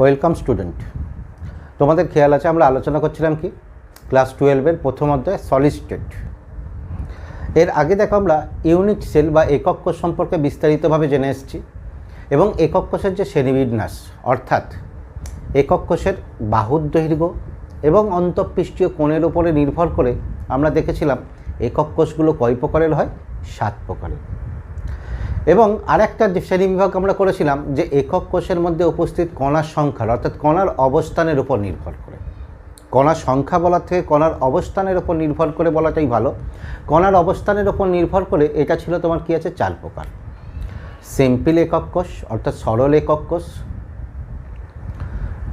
Welcome student, তোমাদের খেয়াল আছে আমরা আলোচনা করছিলাম কি ক্লাস 12-এর প্রথম অধ্যায় সলিড স্টেট। এর আগে দেখো আমরা ইউনিট সেল বা একক কোষ সম্পর্কে বিস্তারিতভাবে জেনে এসেছি এবং একক কোষের যে শ্রেণীবিন্যাস অর্থাৎ একক কোষের বাহুর দৈর্ঘ্য এবং অন্তঃপৃষ্ঠীয় কোণের উপরে নির্ভর করে আমরা দেখেছিলাম একক কোষগুলো কয় প্রকারের হয়, 7 প্রকারের। এবং আরেকটা শ্রেণীবিভাগ আমরা করেছিলাম যে একক কোষের মধ্যে উপস্থিত কণার সংখ্যার অর্থাৎ কণার অবস্থানের উপর নির্ভর করে। কণার সংখ্যা বলার থেকে কণার অবস্থানের উপর নির্ভর করে বলাটাই ভালো। কণার অবস্থানের উপর নির্ভর করে এটা ছিল তোমার কি আছে 4 প্রকার। সিম্পল একক কোষ অর্থাৎ সরল একক কোষ,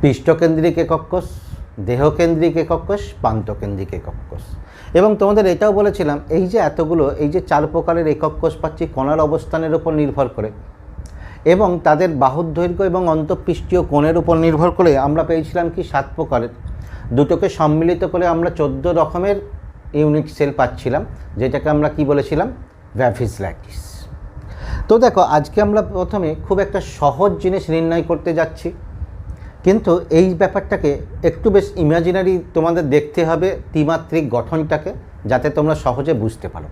পৃষ্ঠকেন্দ্রিক একক কোষ, দেহকেন্দ্রিক একক কোষ, প্রান্তকেন্দ্রিক একক কোষ। এবং তোমাদের এটাও বলেছিলাম এই যে এতগুলো এই যে 4 প্রকারের একক কোষ পাচ্ছি কণার অবস্থানের উপর নির্ভর করে এবং তাদের বাহুর দৈর্ঘ্য এবং অন্তঃপৃষ্ঠীয় কোণের উপর নির্ভর করে আমরা পেয়েছিলাম কি 7 প্রকারের। দুটোকে সম্মিলিত করে আমরা 14 রকমের ইউনিট সেল পাচ্ছিলাম, যেটাকে আমরা কি বলেছিলাম, ভ্যাফিস ল্যাটিস। তো দেখো আজকে আমরা প্রথমে খুব একটা সহজ জিনিস নির্ণয় করতে যাচ্ছি, কিন্তু এই ব্যাপারটাকে একটু বেশ ইমাজিনারি তোমাদের দেখতে হবে ত্রিমাত্রিক গঠনটাকে, যাতে তোমরা সহজে বুঝতে পারো।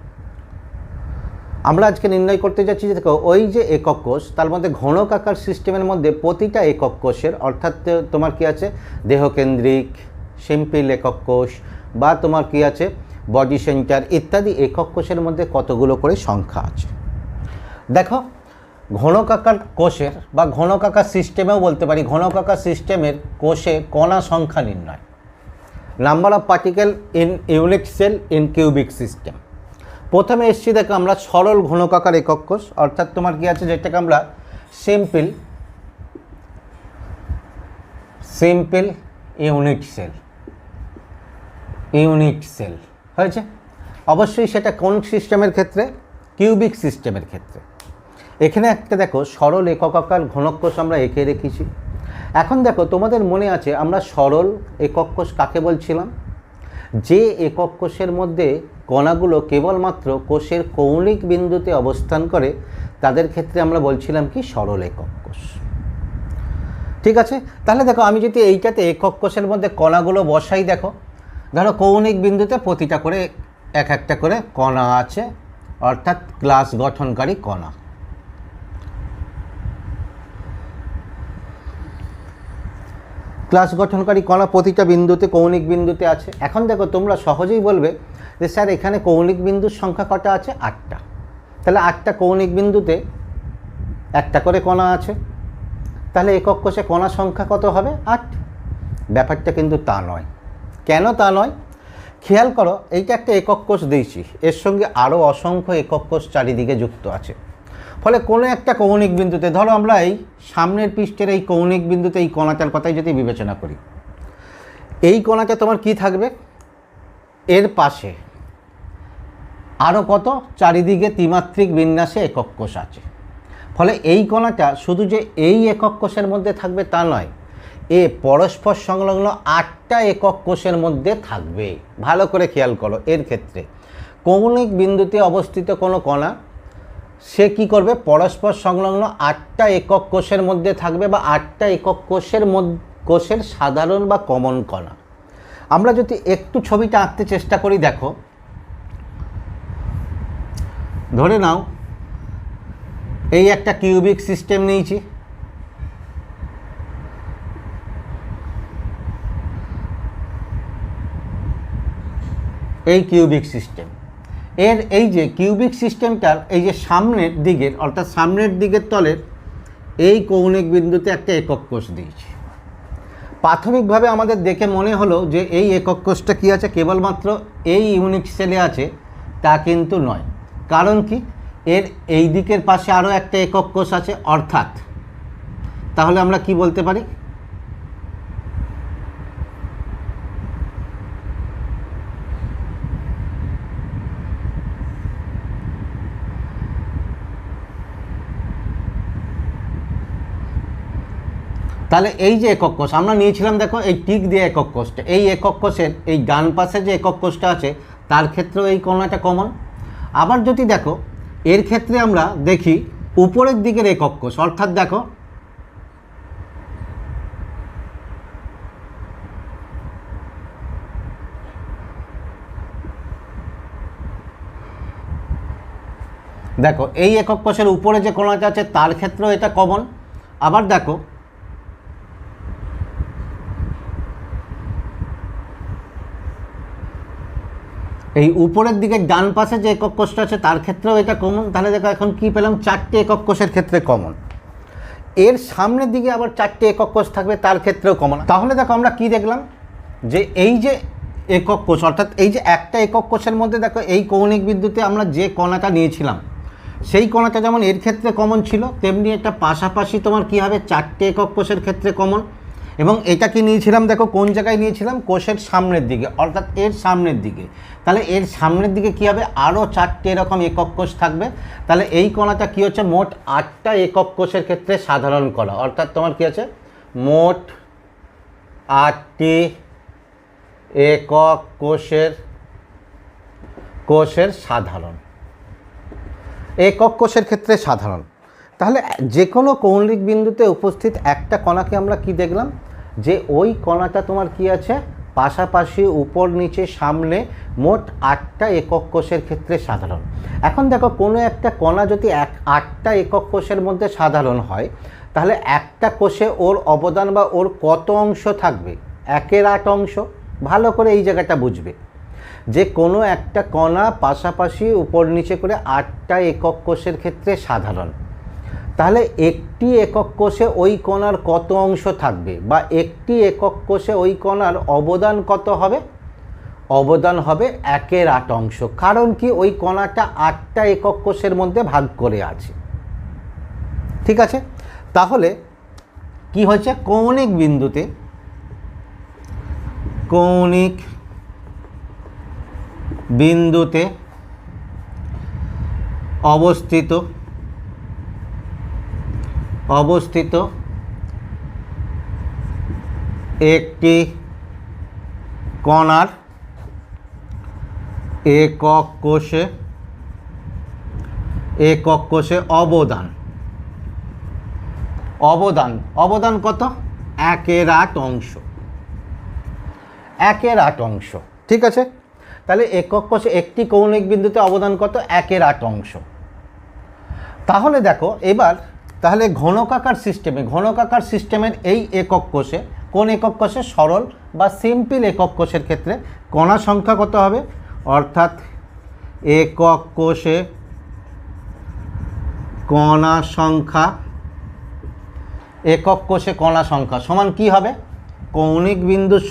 আমরা আজকে নির্ণয় করতে যাচ্ছি যে দেখো ওই যে একক কোষ তার মধ্যে ঘনকাকার সিস্টেমের মধ্যে প্রতিটা একক কোষের অর্থাৎ তোমার কি আছে দেহকেন্দ্রিক, সিম্পল একক কোষ বা তোমার কি আছে বডি সেন্টার ইত্যাদি একক কোষের মধ্যে কতগুলো করে সংখ্যা আছে। দেখো ঘনকাকার কোষের বা ঘনকাকার সিস্টেমেও বলতে পারি, ঘনকাকার সিস্টেমের কোষে কণা সংখ্যা নির্ণয়, number of particle in unit cell in cubic system. প্রথমে এসছি দেখো আমরা সরল ঘনকাকার একক কোষ অর্থাৎ তোমার কি আছে যেটাকে আমরা সিম্পল ইউনিট সেল হয়েছে। অবশ্যই সেটা কোন সিস্টেমের ক্ষেত্রে, কিউবিক সিস্টেমের ক্ষেত্রে। এখানে একটা দেখো সরল এককাকার ঘনক কোষ আমরা এঁকে রেখেছি। এখন দেখো তোমাদের মনে আছে আমরা সরল একক কোষ কাকে বলছিলাম, যে একক কোষের মধ্যে কণাগুলো কেবলমাত্র কোষের কৌণিক বিন্দুতে অবস্থান করে তাদের ক্ষেত্রে আমরা বলছিলাম কি সরল একক কোষ। ঠিক আছে, তাহলে দেখো আমি যদি এইটাতে একক কোষের মধ্যে কণাগুলো বসাই, দেখো ধরো কৌণিক বিন্দুতে প্রতিটা করে এক একটা করে কণা আছে অর্থাৎ ক্লাস গঠনকারী কণা। ক্লাস গঠনকারী কণা প্রতিটা বিন্দুতে কৌণিক বিন্দুতে আছে। এখন দেখো তোমরা সহজেই বলবে যে স্যার এখানে কৌণিক বিন্দুর সংখ্যা কটা আছে, 8টা। তাহলে 8টা কৌণিক বিন্দুতে একটা করে কণা আছে, তাহলে একক কোষে কণা সংখ্যা কত হবে, 8। ব্যাপারটা কিন্তু তা নয়। কেন তা নয়, খেয়াল করো এইটা একটা একক কোষ দিয়েছি, এর সঙ্গে আরও অসংখ্য একক কোষ চারিদিকে যুক্ত আছে। ফলে কোনো একটা কৌণিক বিন্দুতে ধরো আমরা এই সামনের পৃষ্ঠের এই কৌণিক বিন্দুতে এই কণাটার কথাই যদি বিবেচনা করি, এই কণাটা তোমার কি থাকবে, এর পাশে আরও কত চারিদিকে ত্রিমাত্রিক বিন্যাসে একক কোষ আছে। ফলে এই কণাটা শুধু যে এই একক কোষের মধ্যে থাকবে তা নয়, এ পরস্পর সংলগ্ন 8টা একক কোষের মধ্যে থাকবে। ভালো করে খেয়াল করো, এর ক্ষেত্রে কৌণিক বিন্দুতে অবস্থিত কোনো কণা সে কি করবে, পরস্পর সংলগ্ন 8টা একক কোষের মধ্যে থাকবে বা 8টা একক কোষের সাধারণ বা কমন কণা। আমরা যদি একটু ছবিটা আঁকতে চেষ্টা করি, দেখো ধরে নাও এই একটা কিউবিক সিস্টেম নিয়েছি, এই কিউবিক সিস্টেম এর এই যে কিউবিক সিস্টেমটার এই যে সামনের দিকের অর্থাৎ সামনের দিকের তলের এই কৌণিক বিন্দুতে একটা একক কোষ দিয়েছি। প্রাথমিকভাবে আমাদের দেখে মনে হলো যে এই একক কোষটা কী আছে, কেবলমাত্র এই ইউনিট সেলে আছে, তা কিন্তু নয়। কারণ কি, এর এই দিকের পাশে আরও একটা একক কোষ আছে, অর্থাৎ তাহলে আমরা কি বলতে পারি, তাহলে এই যে একক কোষ আমরা নিয়েছিলাম, দেখো এই টিক দিয়ে একক কোষটা, এই একক কোষের এই ডান পাশে যে একক কোষটা আছে তার ক্ষেত্রেও এই কণাটা কমন। আবার যদি দেখো এর ক্ষেত্রে আমরা দেখি উপরের দিকের একক কোষ, অর্থাৎ দেখো দেখো এই একক কোষের উপরে যে কণাটা আছে তার ক্ষেত্রেও এটা কমন। আবার দেখো এই উপরের দিকে ডান পাশে যে একক কোষটা আছে তার ক্ষেত্রেও এটা কমন। তাহলে দেখো এখন কি পেলাম, 4টে একক কোষের ক্ষেত্রে কমন। এর সামনের দিকে আবার 4টে একক কোষ থাকবে, তার ক্ষেত্রেও কমন। তাহলে দেখো আমরা কি দেখলাম, যে এই যে একক কোষ অর্থাৎ এই যে একটা একক কোষের মধ্যে দেখো এই কৌণিক বিন্দুতে আমরা যে কণাটা নিয়েছিলাম সেই কণাটা যেমন এর ক্ষেত্রে কমন ছিল, তেমনি একটা পাশাপাশি তোমার কি হবে 4টে একক কোষের ক্ষেত্রে কমন। এবং এটা কি নিয়েছিলাম দেখো কোন জায়গায় নিয়েছিলাম, কোষের সামনের দিকে অর্থাৎ এর সামনের দিকে। তাহলে এর সামনের দিকে কি হবে, আরও 4টে এরকম একক কোষ থাকবে। তাহলে এই কণাটা কি হচ্ছে, মোট 8টা একক কোষের ক্ষেত্রে সাধারণ কণা, অর্থাৎ তোমার কি আছে মোট 8টি একক কোষের সাধারণ, একক কোষের ক্ষেত্রে সাধারণ। তাহলে যে কোনো কৌণিক বিন্দুতে উপস্থিত একটা কণাকে আমরা কি দেখলাম, যে ওই কণাটা তোমার কি আছে পাশাপাশি উপর নিচে সামনে মোট 8টা একক কোষের ক্ষেত্রে সাধারণ। এখন দেখো কোনো একটা কণা যদি 8টা একক কোষের মধ্যে সাধারণ হয়, তাহলে একটা কোষে ওর অবদান বা ওর কত অংশ থাকবে, 1/8 অংশ। ভালো করে এই জায়গাটা বুঝবে যে কোনো একটা কণা পাশাপাশি উপর নিচে করে 8টা একক কোষের ক্ষেত্রে সাধারণ। তাহলে একটি একক কোষে ওই কণার কত অংশ থাকবে, বা একটি একক কোষে ওই কণার অবদান কত হবে, অবদান হবে 1/8 অংশ। কারণ কি, ওই কণাটা 8টা একক কোষের মধ্যে ভাগ করে আছে। ঠিক আছে, তাহলে কি হয়েছে, কৌণিক বিন্দুতে অবস্থিত একটি কণার একক কোষে অবদান কত, 1/8 অংশ, 1/8 অংশ। ঠিক আছে, তাহলে একক কোষে একটি কৌণিক বিন্দুতে অবদান কত, 1/8 অংশ। তাহলে দেখো এবার তাহলে ঘনকাকার সিস্টেমের এই একক কোষে, কোন একক কোষে, সরল বা সিম্পল একক কোষের ক্ষেত্রে কণা সংখ্যা কত হবে, অর্থাৎ একক কোষে কণা সংখ্যা সমান কি হবে, কৌণিক বিন্দুর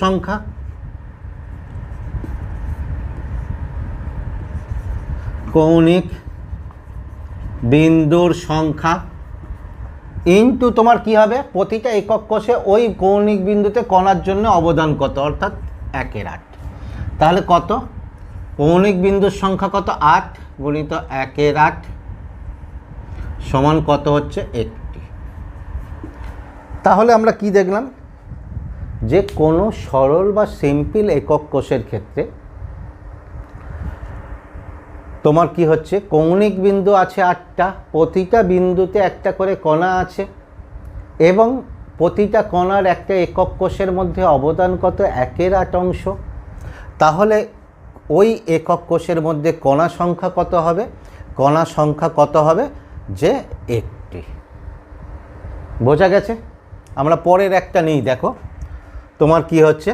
সংখ্যা ইনটু তোমার কি হবে, প্রতিটা একক কোষে ওই কৌণিক বিন্দুতে কণার জন্য অবদান কত, অর্থাৎ 1/8। তাহলে কত, কৌণিক বিন্দুর সংখ্যা কত, 8 গুণিত 1/8 সমান কত হচ্ছে 1টি। তাহলে আমরা কি দেখলাম, যে কোনো সরল বা সিম্পল একক কোষের ক্ষেত্রে তোমার কি হচ্ছে, কৌণিক বিন্দু আছে 8টা, প্রতিটা বিন্দুতে একটা করে কণা আছে, এবং প্রতিটা কণার একটা একক কোষের মধ্যে অবদান কত, 1/8 অংশ। তাহলে ওই একক কোষের মধ্যে কণা সংখ্যা কত হবে, যে 1টি। বোঝা গেছে? আমরা পরের একটা নিই, দেখো তোমার কি হচ্ছে,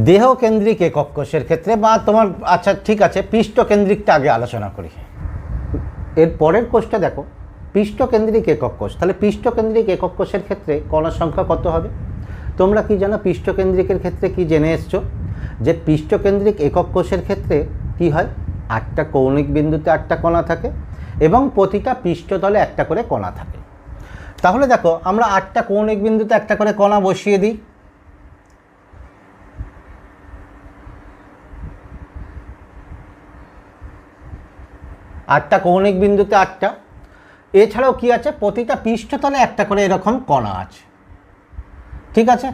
দেহকেন্দ্রিক একক কোষের ক্ষেত্রে, বা তোমার আচ্ছা ঠিক আছে পৃষ্ঠকেন্দ্রিকটা আগে আলোচনা করি। এর পরের কোষটা দেখো পৃষ্ঠকেন্দ্রিক একক কোষ। তাহলে পৃষ্ঠকেন্দ্রিক একক কোষের ক্ষেত্রে কণা সংখ্যা কত হবে, তোমরা কি জানো পৃষ্ঠকেন্দ্রিকের ক্ষেত্রে কি জেনে এসছো, যে পৃষ্ঠকেন্দ্রিক একক কোষের ক্ষেত্রে কি হয়, 8টা কৌণিক বিন্দুতে 8টা কণা থাকে এবং প্রতিটা পৃষ্ঠতলে একটা করে কণা থাকে। তাহলে দেখো আমরা 8টা কৌণিক বিন্দুতে একটা করে কণা বসিয়ে দিই। আটটা কৌণিক বিন্দুতে 8টা, এছাড়াও কি আছে, প্রতিটা পৃষ্ঠতলে একটা করে এরকম কণা আছে। ঠিক আছে,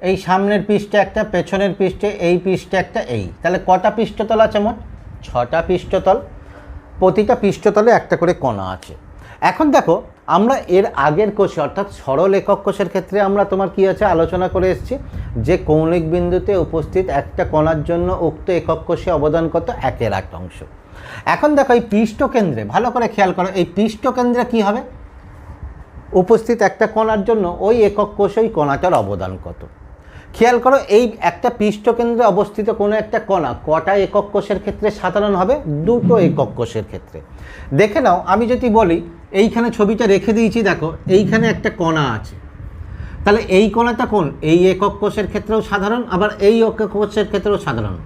এই সামনের পৃষ্ঠে একটা, পেছনের পৃষ্ঠে, এই পৃষ্ঠে একটা, এই, তাহলে কটা পৃষ্ঠতল আছে, মোট 6টা পৃষ্ঠতল, প্রতিটা পৃষ্ঠতলে একটা করে কণা আছে। এখন দেখো আমরা এর আগের কোষে অর্থাৎ সরল একক কোষের ক্ষেত্রে আমরা তোমার কি আছে আলোচনা করে এসেছি, যে কৌণিক বিন্দুতে উপস্থিত একটা কণার জন্য উক্ত একক কোষে অবদান কত 1/8। এখন দেখো এই পৃষ্ঠকেন্দ্রে ভালো করে খেয়াল করো, এই পৃষ্ঠকেন্দ্রে কি হবে, উপস্থিত একটা কণার জন্য ওই একক কোষে ওই কণাটার অবদান কত। খেয়াল করো এই একটা পৃষ্ঠকেন্দ্রে অবস্থিত কোনো একটা কণা কটা একক কোষের ক্ষেত্রে সাধারণ হবে, দুটো একক কোষের ক্ষেত্রে। দেখে নাও, আমি যদি বলি এইখানে ছবিটা রেখে দিয়েছি, দেখো এইখানে একটা কণা আছে, তাহলে এই কণাটা কোন, এই একক কোষের ক্ষেত্রেও সাধারণ, আবার এই একক কোষের ক্ষেত্রেও সাধারণ।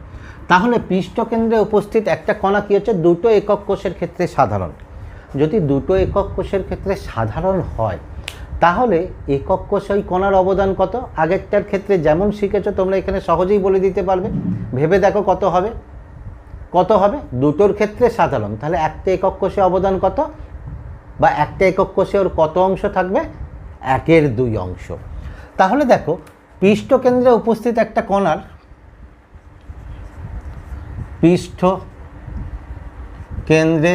তাহলে পৃষ্ঠকেন্দ্রে উপস্থিত একটা কণা কী হচ্ছে, দুটো একক কোষের ক্ষেত্রে সাধারণ। যদি দুটো একক কোষের ক্ষেত্রে সাধারণ হয় তাহলে একক কোষে ওই কণার অবদান কত, আগেরটার ক্ষেত্রে যেমন শিখেছো তোমরা এখানে সহজেই বলে দিতে পারবে। ভেবে দেখো কত হবে, কত হবে, দুটোর ক্ষেত্রে সাধারণ, তাহলে একটা একক কোষে অবদান কত, বা একটা একক কোষে ওর কত অংশ থাকবে, 1/2 অংশ। তাহলে দেখো পৃষ্ঠকেন্দ্রে উপস্থিত একটা কণার পৃষ্ঠকেন্দ্রে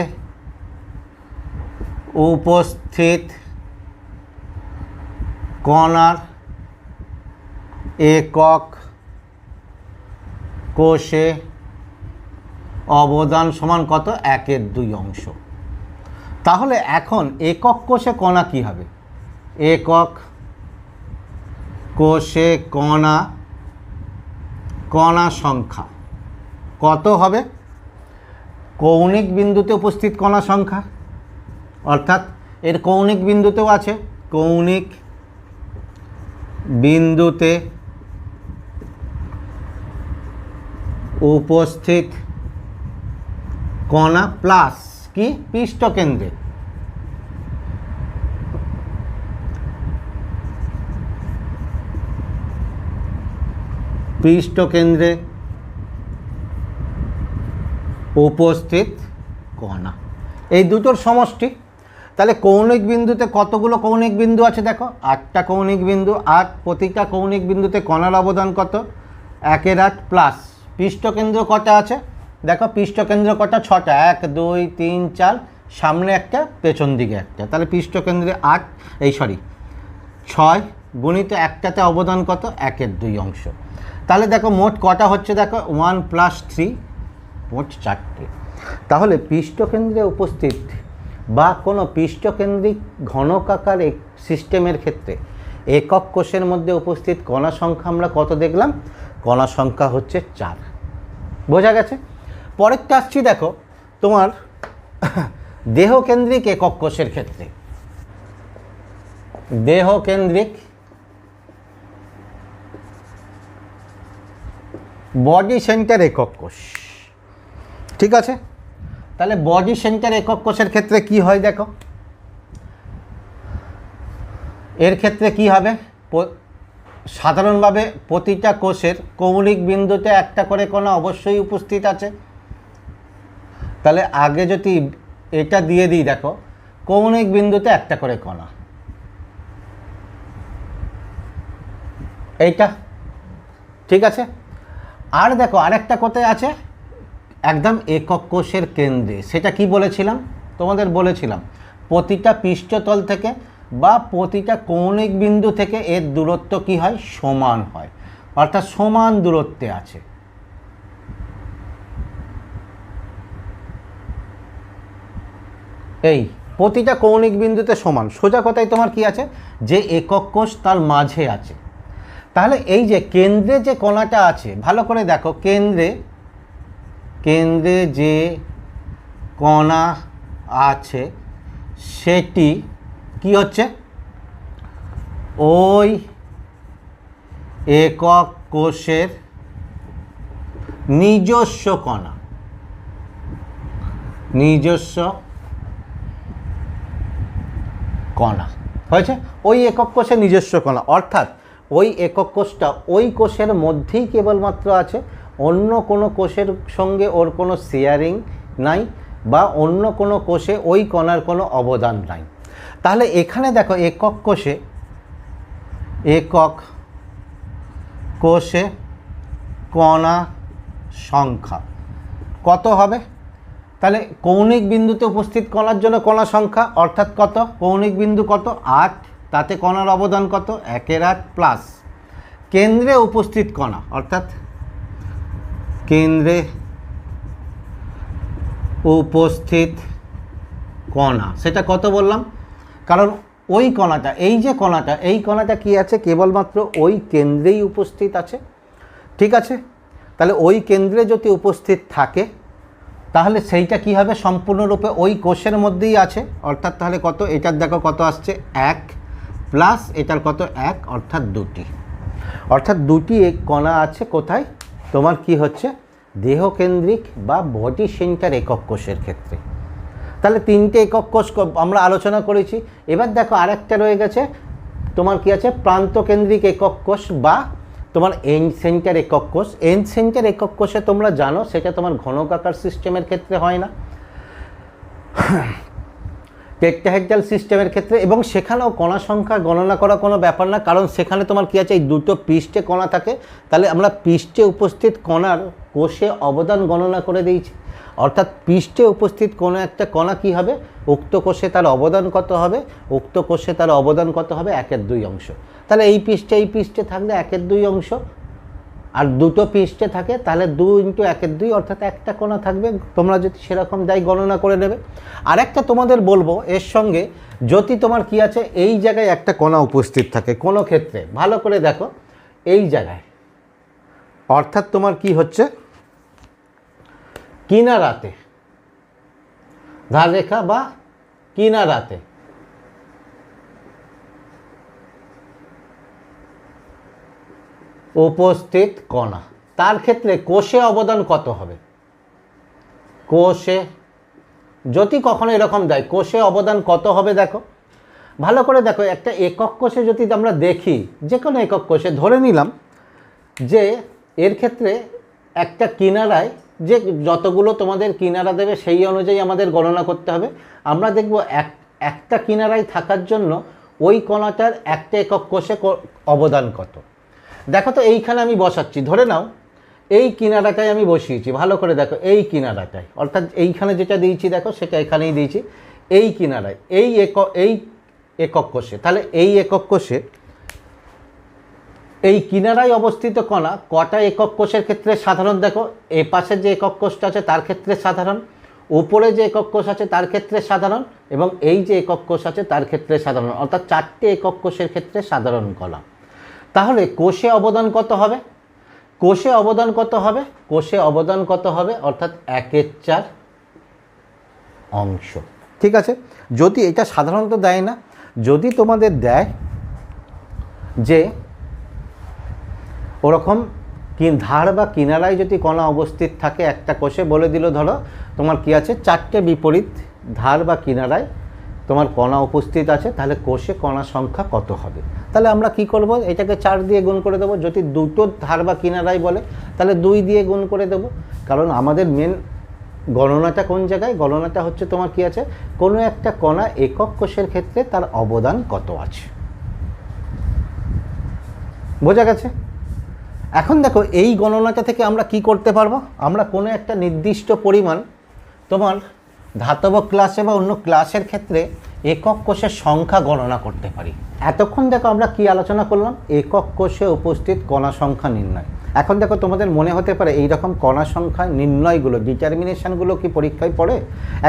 উপস্থিত কণার একক কোষে অবদান সমান কত, 1/2 অংশ। তাহলে এখন একক কোষে কণা কি হবে, একক কোষে কণা সংখ্যা কত হবে, কৌণিক বিন্দুতে উপস্থিত কণা সংখ্যা, অর্থাৎ এর কৌণিক বিন্দুতেও আছে, কৌণিক বিন্দুতে উপস্থিত কণা প্লাস কি, পৃষ্ঠকেন্দ্রে উপস্থিত কণা, এই দুটোর সমষ্টি। তাহলে কৌণিক বিন্দুতে কতগুলো কৌণিক বিন্দু আছে দেখো, 8টা কৌণিক বিন্দু, 8, প্রতিটা কৌণিক বিন্দুতে কণার অবদান কত, 1/8 প্লাস পৃষ্ঠকেন্দ্র কটা আছে দেখো, পৃষ্ঠকেন্দ্র কটা, 6টা, 1 2 3 4, সামনে একটা পেছন দিকে একটা, তাহলে পৃষ্ঠকেন্দ্রে 6 গুণিত একটাতে অবদান কত, 1/2 অংশ। তাহলে দেখো মোট কটা হচ্ছে দেখো, 1 + 3, মোট 4টে। তাহলে পৃষ্ঠকেন্দ্রে উপস্থিত বা কোনো পৃষ্ঠকেন্দ্রিক ঘনকাকার সিস্টেমের ক্ষেত্রে একক কোষের মধ্যে উপস্থিত কণা সংখ্যা আমরা কত দেখলাম, কণা সংখ্যা হচ্ছে 4। বোঝা গেছে? পরেরটা আসছি দেখো তোমার দেহকেন্দ্রিক একক কোষের ক্ষেত্রে। দেহকেন্দ্রিক বডি সেন্টার একক কোষ, ঠিক আছে। তাহলে বডি সেন্টার একক কোষের ক্ষেত্রে কি হয় দেখো, এর ক্ষেত্রে কি হবে, সাধারণভাবে প্রতিটা কোষের কৌণিক বিন্দুতে একটা করে কণা অবশ্যই উপস্থিত আছে। তাহলে আগে যদি এটা দিয়ে দিই দেখো, কৌণিক বিন্দুতে একটা করে কণা, এইটা ঠিক আছে। আর দেখো আরেকটা কোথায় আছে, একদম একক কোষের কেন্দ্রে, সেটা কি বলেছিলাম তোমাদের, বলেছিলাম প্রতিটা পৃষ্ঠতল থেকে বা প্রতিটা কৌণিক বিন্দু থেকে এর দূরত্ব কি হয়, সমান হয়, অর্থাৎ সমান দূরত্বে আছে। এই প্রতিটা কৌণিক বিন্দুতে সমান, সোজা কথায় তোমার কি আছে, যে একক কোষ তার মাঝে আছে। তাহলে এই যে কেন্দ্রে যে কণাটা আছে, ভালো করে দেখো, কেন্দ্রে যে কণা আছে সেটি কি হচ্ছে, ওই একক কোষের নিজস্ব কণা, হয়েছে, ওই একক কোষের নিজস্ব কণা, অর্থাৎ ওই একক কোষটা ওই কোষের মধ্যেই কেবলমাত্র আছে, অন্য কোনো কোষের সঙ্গে ওর কোনো শেয়ারিং নাই, বা অন্য কোনো কোষে ওই কণার কোনো অবদান নাই। তাহলে এখানে দেখো একক কোষে কণা সংখ্যা কত হবে, তাহলে কৌণিক বিন্দুতে উপস্থিত কণার জন্য কণা সংখ্যা অর্থাৎ কত, কৌণিক বিন্দু কত, 8, তাতে কণার অবদান কত, 1/8 প্লাস কেন্দ্রে উপস্থিত কণা, অর্থাৎ কেন্দ্রে উপস্থিত কণা, সেটা কত বললাম? কারণ ওই কণাটা, এই যে কণাটা, এই কণাটা কি আছে? কেবলমাত্র ওই কেন্দ্রেই উপস্থিত আছে। ঠিক আছে, তাহলে ওই কেন্দ্রে যদি উপস্থিত থাকে তাহলে সেইটা কি হবে? সম্পূর্ণরূপে ওই কোষের মধ্যেই আছে। অর্থাৎ তাহলে কত? এটার দেখো কত আসছে, 1 প্লাস এটার কত, 1, অর্থাৎ 2টি। অর্থাৎ 2টি কণা আছে কোথায়? তোমার কি হচ্ছে? দেহকেন্দ্রিক বা বডি সেন্টার একক কোষের ক্ষেত্রে। তাহলে 3টে একক কোষ আমরা আলোচনা করেছি। এবার দেখো আরেকটা রয়ে গেছে, তোমার কি আছে? প্রান্তকেন্দ্রিক একক কোষ বা তোমার এন্ড সেন্টার একক কোষ। এন্ড সেন্টার একক কোষে তোমরা জানো সেটা তোমার ঘনকাকার সিস্টেমের ক্ষেত্রে হয় না, টেট্রাহেড্রাল সিস্টেমের ক্ষেত্রে, এবং সেখানেও কণা সংখ্যা গণনা করা কোনো ব্যাপার না, কারণ সেখানে তোমার কি আছে? এই দুটো পৃষ্ঠে কণা থাকে। তাহলে আমরা পৃষ্ঠে উপস্থিত কণার কোষে অবদান গণনা করে দিয়েছি। অর্থাৎ পৃষ্ঠে উপস্থিত কোনো একটা কণা কী হবে? উক্ত কোষে তার অবদান কত হবে? উক্ত কোষে তার অবদান কত হবে? 1/2 অংশ। তাহলে এই পৃষ্ঠে থাকলে 1/2 অংশ, আর দুটো পৃষ্ঠে থাকে তাহলে 2 × 1/2, অর্থাৎ একটা কণা থাকবে। তোমরা যদি সেরকম যাই গণনা করে নেবে। আরেকটা তোমাদের বলবো এর সঙ্গে, যদি তোমার কি আছে? এই জায়গায় একটা কণা উপস্থিত থাকে কোনো ক্ষেত্রে, ভালো করে দেখো এই জায়গায়, অর্থাৎ তোমার কি হচ্ছে? কিনারাতে, ধাররেখা বা কিনারাতে উপস্থিত কণা, তার ক্ষেত্রে কোষে অবদান কত হবে? কোষে যদি কখনো এরকম দেয়, কোষে অবদান কত হবে? দেখো ভালো করে দেখো, একটা একক কোষে যদি আমরা দেখি, যে কোনো একক কোষে ধরে নিলাম যে এর ক্ষেত্রে একটা কিনারায় যে যতগুলো তোমাদের কিনারা দেবে সেই অনুযায়ী আমাদের গণনা করতে হবে। আমরা দেখব একটা কিনারায় থাকার জন্য ওই কণাটার একটা একক কোষে অবদান কত। দেখো তো এইখানে আমি বসাচ্ছি, ধরে নাও এই কিনারাটাই আমি বসিয়েছি। ভালো করে দেখো এই কিনারাটাই, অর্থাৎ এইখানে যেটা দিয়েছি দেখো সেটা এখানেই দিয়েছি, এই কিনারায়, এই একক কোষে। তাহলে এই একক কোষে এই কিনারায় অবস্থিত কণা কটা একক কোষের ক্ষেত্রে সাধারণ? দেখো এ পাশে যে একক কোষটা আছে তার ক্ষেত্রে সাধারণ, উপরে যে একক কোষ আছে তার ক্ষেত্রে সাধারণ, এবং এই যে একক কোষ আছে তার ক্ষেত্রে সাধারণ, অর্থাৎ 4টে একক কোষের ক্ষেত্রে সাধারণ কণা। তাহলে কোষে অবদান কত হবে? কোষে অবদান কত হবে? কোষে অবদান কত হবে? অর্থাৎ 1/4 অংশ। ঠিক আছে, যদি এটা সাধারণত দেয় না, যদি তোমাদের দেয় যে ওরকম ধার বা কিনারায় যদি কণা উপস্থিত থাকে একটা কোষে, বলে দিল ধরো তোমার কি আছে? 4টে বিপরীত ধার বা কিনারায় তোমার কণা উপস্থিত আছে, তাহলে কোষে কণা সংখ্যা কত হবে? তাহলে আমরা কি করব? এটাকে 4 দিয়ে গুণ করে দেবো। যদি দুটো ধার বা কিনারায় বলে তাহলে 2 দিয়ে গুণ করে দেবো, কারণ আমাদের মেন গণনাটা কোন জায়গায়? গণনাটা হচ্ছে তোমার কি আছে? কোনো একটা কণা একক কোষের ক্ষেত্রে তার অবদান কত আছে। বোঝা গেছে? এখন দেখো এই গণনাটা থেকে আমরা কি করতে পারবো? আমরা কোনো একটা নির্দিষ্ট পরিমাণ তোমার ধাতব ক্লাসে বা অন্য ক্লাসের ক্ষেত্রে একক কোষের সংখ্যা গণনা করতে পারি। এতক্ষণ দেখো আমরা কি আলোচনা করলাম? একক কোষে উপস্থিত কণা সংখ্যা নির্ণয়। এখন দেখো তোমাদের মনে হতে পারে এই রকম কণা সংখ্যা নির্ণয়গুলো, ডিটারমিনেশনগুলো কি পরীক্ষায় পড়ে?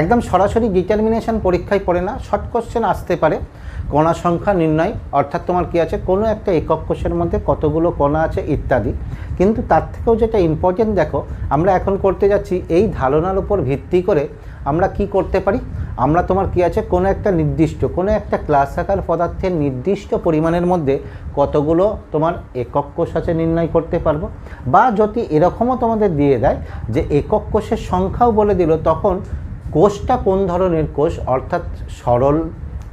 একদম সরাসরি ডিটারমিনেশন পরীক্ষায় পড়ে না, শর্ট কোশ্চেন আসতে পারে। কণা সংখ্যা নির্ণয় অর্থাৎ তোমার কি আছে? কোনো একটা একক কোষের মধ্যে কতগুলো কণা আছে ইত্যাদি। কিন্তু তার থেকেও যেটা ইম্পর্টেন্ট দেখো, আমরা এখন করতে যাচ্ছি এই ধারণার উপর ভিত্তি করে আমরা কি করতে পারি? আমরা তোমার কি আছে? কোনো একটা নির্দিষ্ট, কোনো একটা ক্লাস আকার পদার্থের নির্দিষ্ট পরিমাণের মধ্যে কতগুলো তোমার একক কোষ আছে নির্ণয় করতে পারবো। বা যদি এরকমও তোমাদের দিয়ে দেয় যে একক কোষের সংখ্যাও বলে দিল, তখন কোষটা কোন ধরনের কোষ, অর্থাৎ সরল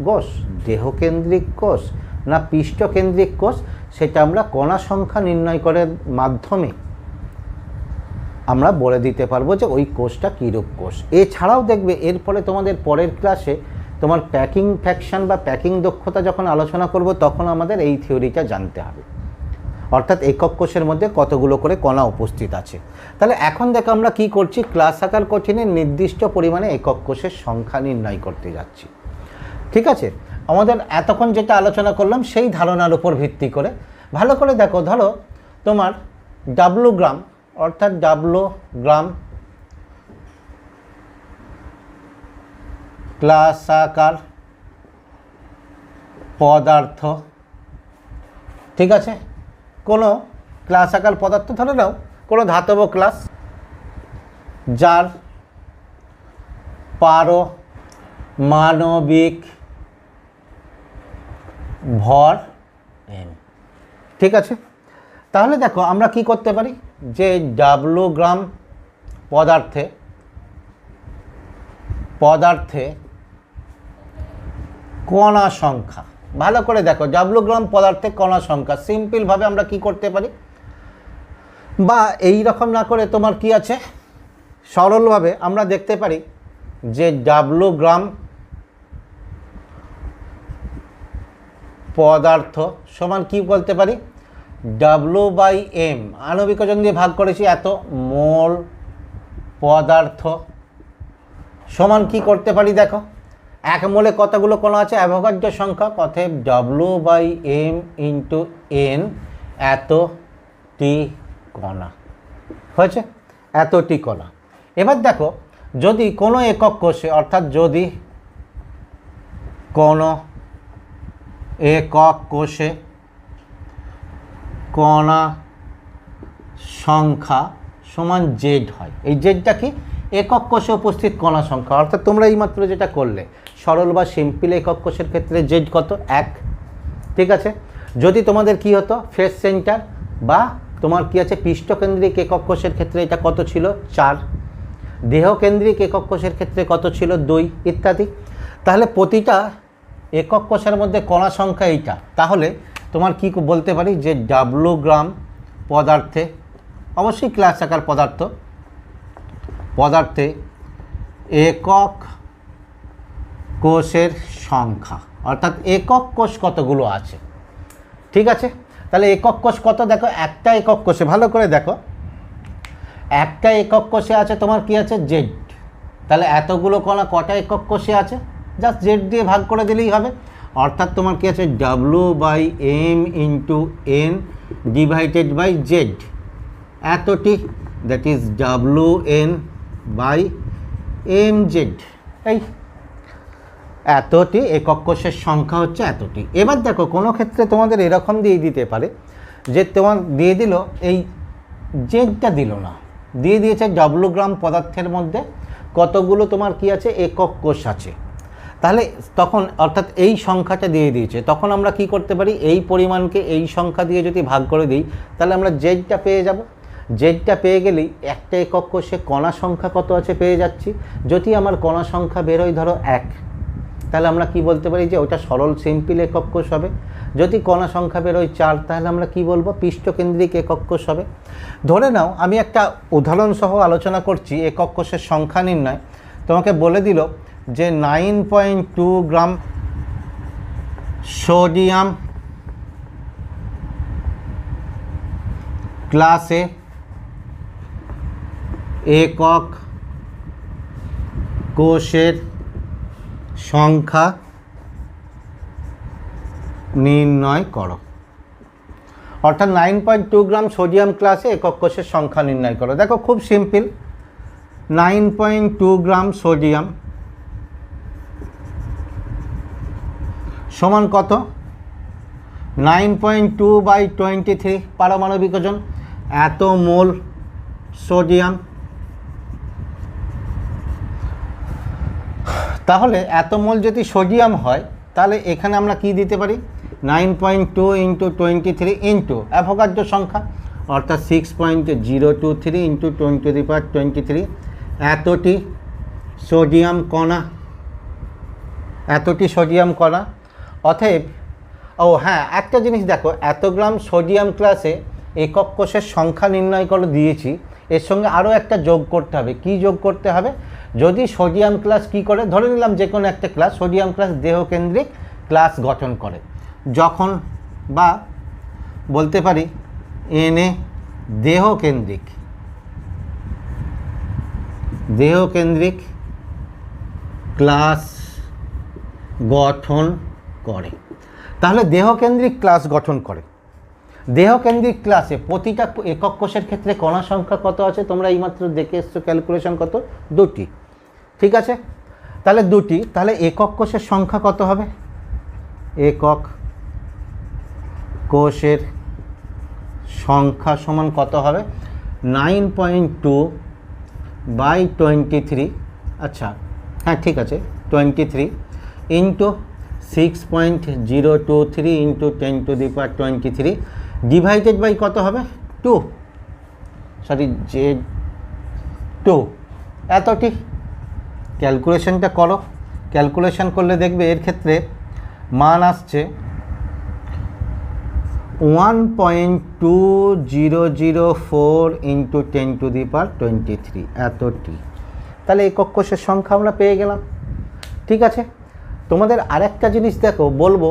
কোষ, দেহকেন্দ্রিক কোষ না পৃষ্ঠকেন্দ্রিক কোষ, সেটা আমরা কণা সংখ্যা নির্ণয় করার মাধ্যমে আমরা বলে দিতে পারবো যে ওই কোষটা কীরূপ কোষ। এছাড়াও দেখবে এর ফলে তোমাদের পরের ক্লাসে তোমার প্যাকিং ফ্যাকশন বা প্যাকিং দক্ষতা যখন আলোচনা করব তখন আমাদের এই থিওরিটা জানতে হবে, অর্থাৎ একক কোষের মধ্যে কতগুলো করে কণা উপস্থিত আছে। তাহলে এখন দেখো আমরা কি করছি? ক্লাস আকার কঠিনের নির্দিষ্ট পরিমাণে একক কোষের সংখ্যা নির্ণয় করতে যাচ্ছি। ঠিক আছে, আমাদের এতক্ষণ যেটা আলোচনা করলাম সেই ধারণার উপর ভিত্তি করে ভালো করে দেখো, ধরো তোমার ডাব্লু গ্রাম অর্থাৎ ডাব্লু গ্রাম ক্লাসাকার পদার্থ, ঠিক আছে, কোনো ক্লাসাকার পদার্থ ধরে নাও কোনো ধাতব ক্লাস যার পারমাণবিক ভর m, ঠিক আছে। তাহলে দেখো আমরা কি করতে পারি, যে ডাব্লু গ্রাম পদার্থে কণা সংখ্যা, ভালো করে দেখো ডাব্লু গ্রাম পদার্থে কণা সংখ্যা, সিম্পলভাবে আমরা কি করতে পারি, বা এই রকম না করে তোমার কি আছে, সরলভাবে আমরা দেখতে পারি যে ডাব্লু গ্রাম পদার্থ সমান কি বলতে পারি, W/m, আণবিক ওজন দিয়ে ভাগ করেছি এত, মোল পদার্থ সমান কি করতে পারি, দেখো এক মোলে কতগুলো কণা আছে, অ্যাভোগাড্রো সংখ্যা, অতএব W/m × n এতটি কণা হয়েছে, এতটি কণা। এবার দেখো যদি কোনো একক কোষে, অর্থাৎ যদি কোনো একক কোষে কণা সংখ্যা সমান জেড হয়, এই জেডটা কি, একক কোষে উপস্থিত কণা সংখ্যা, অর্থাৎ তোমরা এইমাত্র যেটা করলে সরল বা সিম্পল একক কোষের ক্ষেত্রে জেড কত, 1, ঠিক আছে। যদি তোমাদের কি হতো ফেস সেন্টার বা তোমার কি আছে পৃষ্ঠকেন্দ্রিক একক কোষের ক্ষেত্রে এটা কত ছিল, 4, দেহকেন্দ্রিক একক কোষের ক্ষেত্রে কত ছিল, 2 ইত্যাদি। তাহলে প্রতিটা একক কোষের মধ্যে কণা সংখ্যা এইটা, তাহলে তোমার কি বলতে পারি যে ডাব্লু গ্রাম পদার্থে, অবশ্যই ক্লাস আকার পদার্থে একক কোষের সংখ্যা, অর্থাৎ একক কোষ কতগুলো আছে, ঠিক আছে। তাহলে একক কোষ কত, দেখো একটা একক কোষে, ভালো করে দেখো একটা একক কোষে আছে তোমার কি আছে, জেড, তাহলে এতগুলো কণা কটা একক কোষে আছে, জাস্ট জেড দিয়ে ভাগ করে দিলেই হবে, অর্থাৎ তোমার কি আছে W/m × n / z, এতটি, দ্যাট ইজ WN/mz, এই এতটি একক কোষের সংখ্যা হচ্ছে এতটি। এবার দেখো কোনো ক্ষেত্রে তোমাদের এরকম দিয়ে দিতে পারে যে তোমার দিয়ে দিল এই জেডটা দিল না, দিয়ে দিয়েছে ডাব্লু গ্রাম পদার্থের মধ্যে কতগুলো তোমার কি আছে একক কোষ আছে, তাহলে তখন অর্থাৎ এই সংখ্যাটা দিয়ে দিয়েছে, তখন আমরা কি করতে পারি, এই পরিমাণকে এই সংখ্যা দিয়ে যদি ভাগ করে দিই তাহলে আমরা জেডটা পেয়ে যাব, জেডটা পেয়ে গেলেই একটা একক কোষে কণা সংখ্যা কত আছে পেয়ে যাচ্ছি। যদি আমার কণা সংখ্যা বেরোয় ধরো 1, তাহলে আমরা কি বলতে পারি যে ওটা সরল সিম্পল একক কোষ হবে। যদি কণা সংখ্যা বেরোয় 4, তাহলে আমরা কি বলবো, পৃষ্ঠকেন্দ্রিক একক কোষ হবে। ধরে নাও আমি একটা উদাহরণ সহ আলোচনা করছি একক কোষের সংখ্যা নির্ণয়, তোমাকে বলে দিল যে 9.2 গ্রাম সোডিয়াম ক্লাসে একক কোষের সংখ্যা নির্ণয় করো, অর্থাৎ 9.2 গ্রাম সোডিয়াম ক্লাসে একক কোষের সংখ্যা নির্ণয় করো। দেখো খুব সিম্পল, 9.2 গ্রাম সোডিয়াম সমান কত, 9.2/23 পারমাণবিক ওজন, এত মোল সোডিয়াম। তাহলে এত মোল যদি সোডিয়াম হয় তাহলে এখানে আমরা কি দিতে পারি, 9.2 × 23 ইন্টু অ্যাভোগাড্রো সংখ্যা, অর্থাৎ 6.023 × 10⁻23, এতটি সোডিয়াম কণা, অতএব হ্যাঁ একটা জিনিস দেখো, এত গ্রাম সোডিয়াম ক্লাসে একক কোষের সংখ্যা নির্ণয় করে দিয়েছি, এর সঙ্গে আরও একটা যোগ করতে হবে। কি যোগ করতে হবে, যদি সোডিয়াম ক্লাস কি করে, ধরে নিলাম যে কোনো একটা ক্লাস, সোডিয়াম ক্লাস দেহকেন্দ্রিক ক্লাস গঠন করে যখন, বা বলতে পারি Na দেহকেন্দ্রিক ক্লাস গঠন করে। তাহলে দেহকেন্দ্রিক ক্লাস গঠন করে দেহকেন্দ্রিক ক্লাসে প্রতিটা একক কোষের ক্ষেত্রে কণা সংখ্যা কত আছে তোমরা এইমাত্র দেখে এসছো, ক্যালকুলেশন কত, 2টি। ঠিক আছে, তাহলে 2টি, তাহলে একক কোষের সংখ্যা কত হবে? একক কোষের সংখ্যা সমান কত হবে? 9.2/23, আচ্ছা হ্যাঁ ঠিক আছে, 23 ইন্টু 6.023 ইন্টু 10⁻23 ডিভাইডেড বাই কত হবে? 2, সরি যে 2, এতটি। ক্যালকুলেশনটা করো, ক্যালকুলেশন করলে দেখবে এর ক্ষেত্রে মান আসছে 1.2004 ইন্টু 10⁻23, এতটি। তাহলে একক কোষের সংখ্যা আমরা পেয়ে গেলাম। ঠিক আছে, তোমাদের আরেকটা জিনিস দেখো, বলবো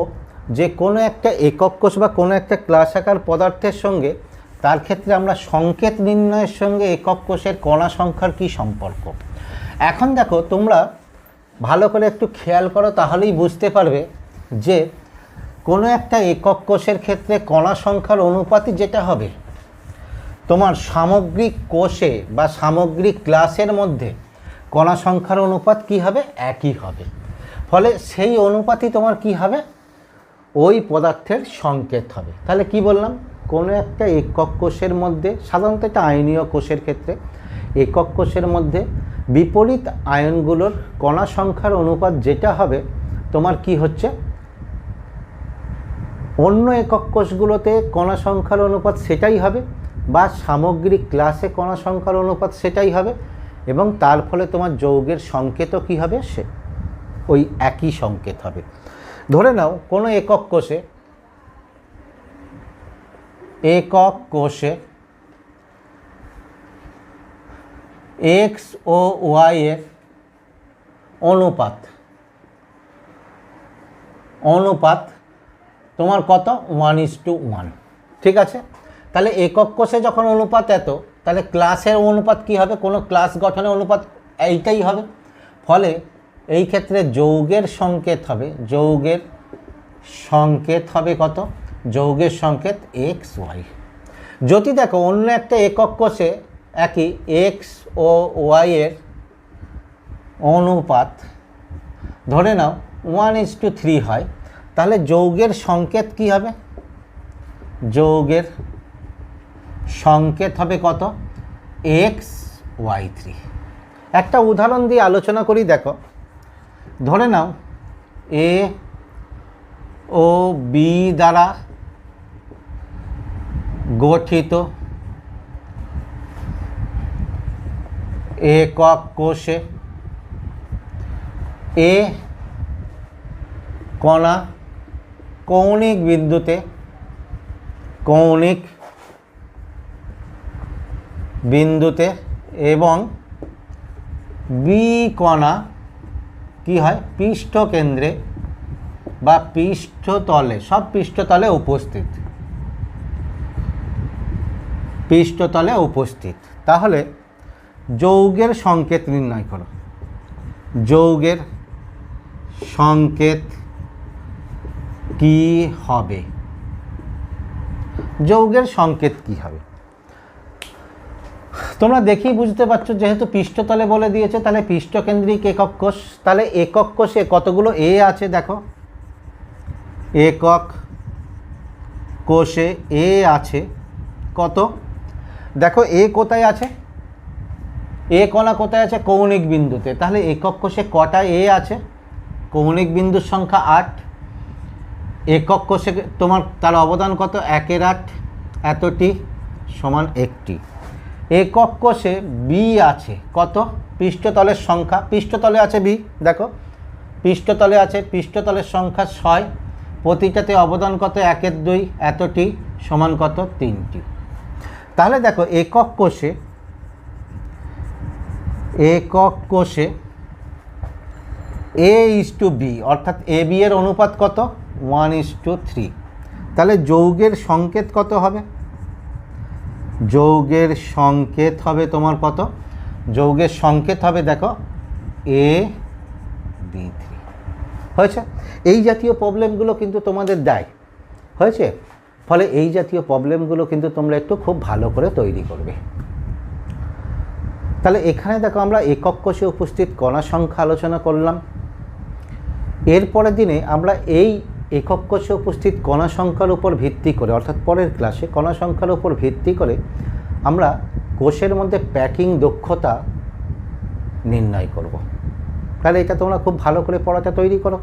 যে কোনো একটা একক কোষ বা কোনো একটা ক্লাস আকার পদার্থের সঙ্গে তার ক্ষেত্রে আমরা সংকেত নির্ণয়ের সঙ্গে একক কোষের কণা সংখ্যার কী সম্পর্ক। এখন দেখো তোমরা ভালো করে একটু খেয়াল করো, তাহলেই বুঝতে পারবে যে কোনো একটা একক কোষের ক্ষেত্রে কণা সংখ্যার অনুপাতই যেটা হবে, তোমার সামগ্রিক কোষে বা সামগ্রিক ক্লাসের মধ্যে কণা সংখ্যার অনুপাত কি হবে? একই হবে। ফলে সেই অনুপাতই তোমার কি হবে? ওই পদার্থের সংকেত হবে। তাহলে কি বললাম? কোনো একটা একক কোষের মধ্যে, সাধারণত এটা আয়নীয় কোষের ক্ষেত্রে, একক কোষের মধ্যে বিপরীত আয়নগুলোর কণা সংখ্যার অনুপাত যেটা হবে তোমার কি হচ্ছে, অন্য একক কোষগুলোতে কণা সংখ্যার অনুপাত সেটাই হবে, বা সামগ্রিক ক্লাসে কণা সংখ্যার অনুপাত সেটাই হবে, এবং তার ফলে তোমার যৌগের সংকেতও কী হবে? সে ওই একই সংকেত হবে। ধরে নাও কোনো একক কোষে এক্স ও ওয়াই এর অনুপাত তোমার কত? 1:1। ঠিক আছে, তাহলে একক কোষে যখন অনুপাত এত, তাহলে ক্লাসের অনুপাত কি হবে? কোনো ক্লাস গঠনের অনুপাত এইটাই হবে। ফলে এই ক্ষেত্রে যৌগের সংকেত হবে কত? যৌগের সংকেত এক্স ওয়াই। যদি দেখো অন্য একটা একক কোষে একই এক্স ও ওয়াই এর অনুপাত ধরে নাও 1:3 হয়, তাহলে যৌগের সংকেত কি হবে? যৌগের সংকেত হবে কত? XY3। একটা উদাহরণ দিয়ে আলোচনা করি, দেখো ধরে নাও এ ও বি দ্বারা গঠিত একক কোষে এ কণা কৌণিক বিন্দুতে এবং বি কণা কি হয়? পৃষ্ঠকেন্দ্রে বা পৃষ্ঠতলে, সব পৃষ্ঠতলে উপস্থিত। তাহলে যৌগের সংকেত নির্ণয় করো। যৌগের সংকেত কি হবে? যৌগের সংকেত কি হবে তোমরা দেখেই বুঝতে পারছো, যেহেতু পৃষ্ঠতলে বলে দিয়েছে, তাহলে পৃষ্ঠকেন্দ্রিক একক কোষ। তাহলে একক কোষে কতগুলো এ আছে? দেখো একক কোষে এ আছে কত? দেখো এ কোথায় আছে? এ কণা কোথায় আছে? কৌণিক বিন্দুতে। তাহলে একক কোষে কটা এ আছে? কৌণিক বিন্দুর সংখ্যা 8। একক কোষে তোমার তার অবদান কত? 1/8, এতটি সমান 1টি। একক কোষে বি আছে কত? পৃষ্ঠতলের সংখ্যা, পৃষ্ঠতলে আছে বি, দেখো পৃষ্ঠতলের সংখ্যা 6, প্রতিটাতে অবদান কত? 1/2, এতটি সমান কত? 3টি। তাহলে দেখো একক কোষে A:B, অর্থাৎ এ বি এর অনুপাত কত? 1:3। তাহলে যৌগের সংকেত কত হবে? যৌগের সংকেত হবে তোমার কত? যৌগের সংকেত হবে দেখো AB3। হয়েছে? এই জাতীয় প্রবলেমগুলো কিন্তু তোমাদের দেয়, হয়েছে? ফলে এই জাতীয় প্রবলেমগুলো কিন্তু তোমরা একটু খুব ভালো করে তৈরি করবে। তাহলে এখানে দেখো আমরা একক কোষে উপস্থিত কণা সংখ্যা আলোচনা করলাম। এরপরের দিনে আমরা এই একক কোষে উপস্থিত কণা সংখ্যার উপর ভিত্তি করে, অর্থাৎ পরের ক্লাসে কণা সংখ্যার উপর ভিত্তি করে আমরা কোষের মধ্যে প্যাকিং দক্ষতা নির্ণয় করব। তাহলে এটা তোমরা খুব ভালো করে পড়াটা তৈরি করো।